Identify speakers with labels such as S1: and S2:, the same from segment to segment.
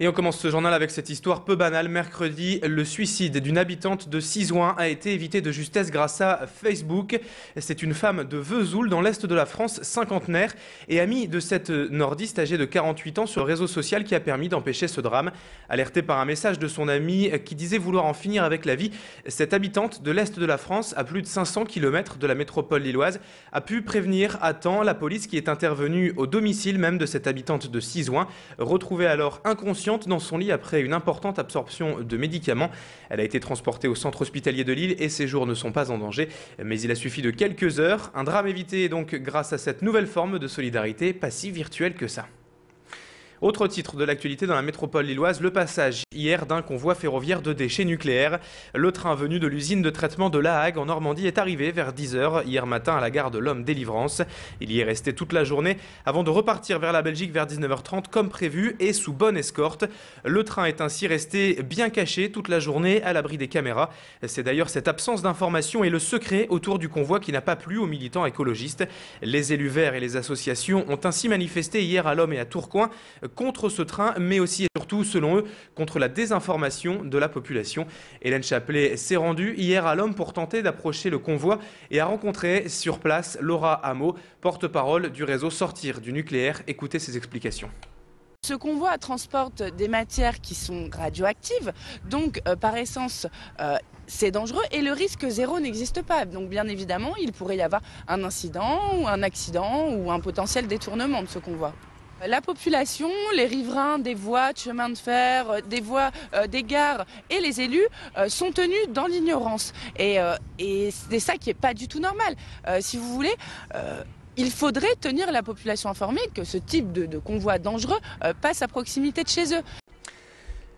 S1: Et on commence ce journal avec cette histoire peu banale. Mercredi, le suicide d'une habitante de Sizouin a été évité de justesse grâce à Facebook. C'est une femme de Vesoul dans l'est de la France, cinquantenaire et amie de cette nordiste âgée de 48 ans sur le réseau social qui a permis d'empêcher ce drame. Alertée par un message de son amie qui disait vouloir en finir avec la vie, cette habitante de l'est de la France, à plus de 500 km de la métropole lilloise, a pu prévenir à temps la police qui est intervenue au domicile même de cette habitante de Sizouin, retrouvée alors inconsciente dans son lit après une importante absorption de médicaments. Elle a été transportée au centre hospitalier de Lille et ses jours ne sont pas en danger. Mais il a suffi de quelques heures. Un drame évité donc grâce à cette nouvelle forme de solidarité, pas si virtuelle que ça. Autre titre de l'actualité dans la métropole lilloise, le passage hier d'un convoi ferroviaire de déchets nucléaires. Le train venu de l'usine de traitement de La Hague en Normandie est arrivé vers 10 h hier matin à la gare de l'Homme-Délivrance. Il y est resté toute la journée avant de repartir vers la Belgique vers 19 h 30 comme prévu et sous bonne escorte. Le train est ainsi resté bien caché toute la journée à l'abri des caméras. C'est d'ailleurs cette absence d'information et le secret autour du convoi qui n'a pas plu aux militants écologistes. Les élus verts et les associations ont ainsi manifesté hier à l'Homme et à Tourcoing contre ce train, mais aussi et surtout, selon eux, contre la désinformation de la population. Hélène Chaplet s'est rendue hier à l'Homme pour tenter d'approcher le convoi et a rencontré sur place Laura Hameau, porte-parole du réseau Sortir du nucléaire. Écoutez ses explications.
S2: Ce convoi transporte des matières qui sont radioactives, donc par essence c'est dangereux et le risque zéro n'existe pas. Donc bien évidemment il pourrait y avoir un incident ou un accident ou un potentiel détournement de ce convoi. La population, les riverains des voies de chemin de fer, des voies des gares et les élus sont tenus dans l'ignorance. Et c'est ça qui n'est pas du tout normal. Si vous voulez, il faudrait tenir la population informée que ce type de convoi dangereux passe à proximité de chez eux.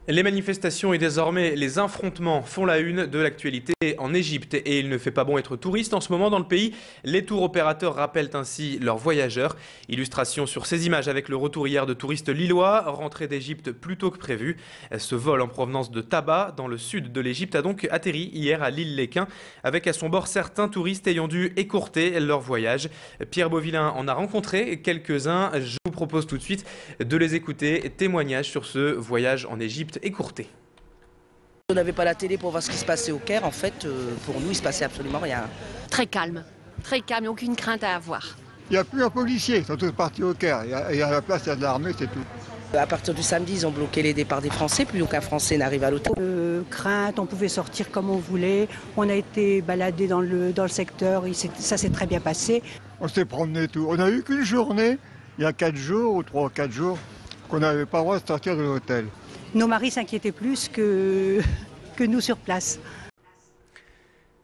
S1: Les manifestations et désormais les affrontements font la une de l'actualité en Égypte et il ne fait pas bon être touriste en ce moment dans le pays. Les tours opérateurs rappellent ainsi leurs voyageurs. Illustration sur ces images avec le retour hier de touristes lillois rentrés d'Égypte plus tôt que prévu. Ce vol en provenance de Taba dans le sud de l'Égypte a donc atterri hier à l'île-les-Quins avec à son bord certains touristes ayant dû écourter leur voyage. Pierre Beauvillain en a rencontré quelques-uns. Je vous propose tout de suite de les écouter. Témoignage sur ce voyage en Égypte écourté.
S3: On n'avait pas la télé pour voir ce qui se passait au Caire. En fait, pour nous, il se passait absolument rien.
S4: Très calme, aucune crainte à avoir.
S5: Il n'y a plus un policier, ils sont tous partis au Caire. Et à la place, il y a de l'armée, c'est tout.
S3: À partir du samedi, ils ont bloqué les départs des Français, plus aucun Français n'arrive à l'hôtel.
S6: Crainte, on pouvait sortir comme on voulait. On a été baladé dans le secteur, ça s'est très bien passé.
S5: On s'est promené tout. On n'a eu qu'une journée, il y a 4 jours ou 3 ou 4 jours, qu'on n'avait pas le droit de sortir de l'hôtel.
S6: Nos maris s'inquiétaient plus que nous sur place.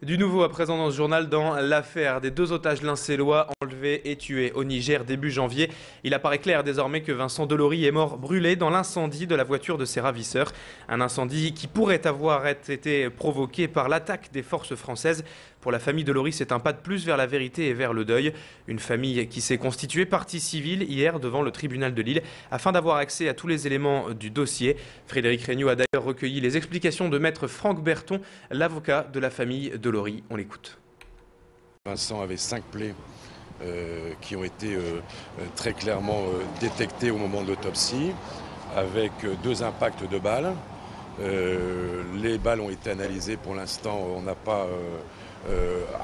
S1: Du nouveau à présent dans ce journal dans l'affaire des 2 otages lincélois enlevés et tués au Niger début janvier. Il apparaît clair désormais que Vincent Delory est mort brûlé dans l'incendie de la voiture de ses ravisseurs. Un incendie qui pourrait avoir été provoqué par l'attaque des forces françaises. Pour la famille Delory, c'est un pas de plus vers la vérité et vers le deuil. Une famille qui s'est constituée partie civile hier devant le tribunal de Lille afin d'avoir accès à tous les éléments du dossier. Frédéric Regnault a d'ailleurs recueilli les explications de maître Franck Berton, l'avocat de la famille Delory. On l'écoute.
S7: Vincent avait 5 plaies qui ont été très clairement détectées au moment de l'autopsie, avec 2 impacts de balles. Les balles ont été analysées. Pour l'instant, on n'a pas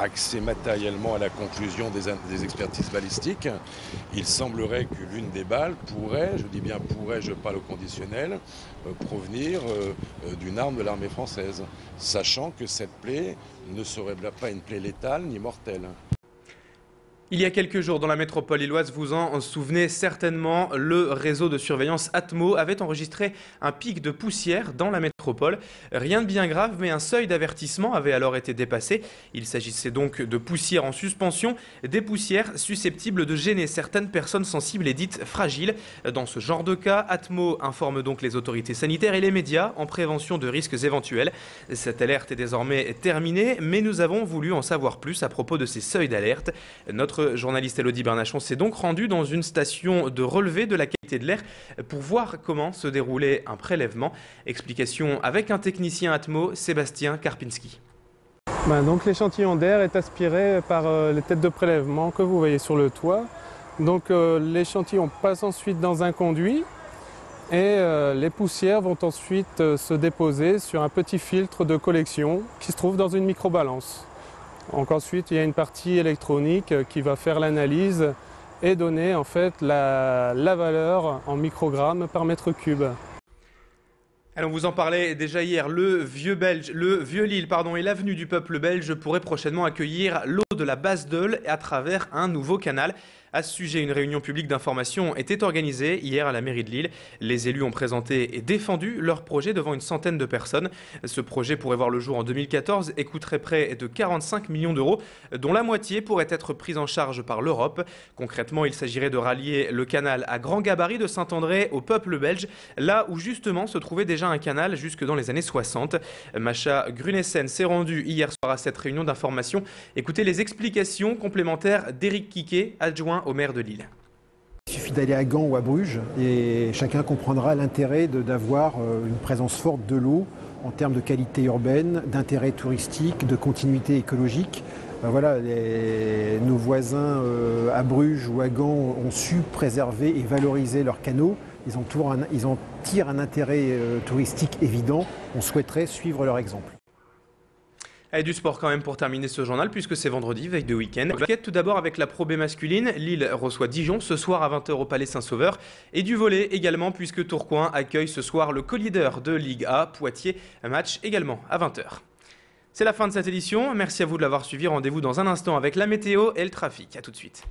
S7: accès matériellement à la conclusion des expertises balistiques. Il semblerait que l'une des balles pourrait, je dis bien pourrait, je parle au conditionnel, provenir d'une arme de l'armée française, sachant que cette plaie ne serait pas une plaie létale ni mortelle.
S1: Il y a quelques jours, dans la métropole lilloise, vous en souvenez certainement, le réseau de surveillance Atmo avait enregistré un pic de poussière dans la métropole. Rien de bien grave, mais un seuil d'avertissement avait alors été dépassé. Il s'agissait donc de poussières en suspension, des poussières susceptibles de gêner certaines personnes sensibles et dites fragiles. Dans ce genre de cas, Atmo informe donc les autorités sanitaires et les médias en prévention de risques éventuels. Cette alerte est désormais terminée, mais nous avons voulu en savoir plus à propos de ces seuils d'alerte. Notre journaliste Elodie Bernachon s'est donc rendue dans une station de relevé de la qualité de l'air pour voir comment se déroulait un prélèvement. Explication avec un technicien Atmo, Sébastien Karpinski.
S8: Donc l'échantillon d'air est aspiré par les têtes de prélèvement que vous voyez sur le toit. Donc l'échantillon passe ensuite dans un conduit Et les poussières vont ensuite se déposer sur un petit filtre de collection qui se trouve dans une microbalance. Donc ensuite, il y a une partie électronique qui va faire l'analyse et donner en fait la valeur en microgrammes par mètre cube.
S1: Alors, on vous en parlait déjà hier, le vieux Lille et l'avenue du peuple belge pourraient prochainement accueillir l'eau de la Basse Deule à travers un nouveau canal. À ce sujet, une réunion publique d'information était organisée hier à la mairie de Lille. Les élus ont présenté et défendu leur projet devant une centaine de personnes. Ce projet pourrait voir le jour en 2014 et coûterait près de 45 millions d'euros, dont la moitié pourrait être prise en charge par l'Europe. Concrètement, il s'agirait de rallier le canal à grand gabarit de Saint-André au peuple belge, là où justement se trouvait déjà un canal jusque dans les années 60. Macha Grunessen s'est rendue hier soir à cette réunion d'information. Écoutez les explications complémentaires d'Éric Quiquet, adjoint au maire de Lille.
S9: Il suffit d'aller à Gand ou à Bruges et chacun comprendra l'intérêt d'avoir une présence forte de l'eau en termes de qualité urbaine, d'intérêt touristique, de continuité écologique. Voilà, nos voisins à Bruges ou à Gand ont su préserver et valoriser leurs canaux. Ils en tirent un intérêt touristique évident. On souhaiterait suivre leur exemple.
S1: Et du sport quand même pour terminer ce journal, puisque c'est vendredi, veille de week-end. Tout d'abord avec la Pro B masculine. Lille reçoit Dijon ce soir à 20h au Palais Saint-Sauveur. Et du volley également, puisque Tourcoing accueille ce soir le co-leader de Ligue A, Poitiers. Un match également à 20h. C'est la fin de cette édition. Merci à vous de l'avoir suivi. Rendez-vous dans un instant avec la météo et le trafic. A tout de suite.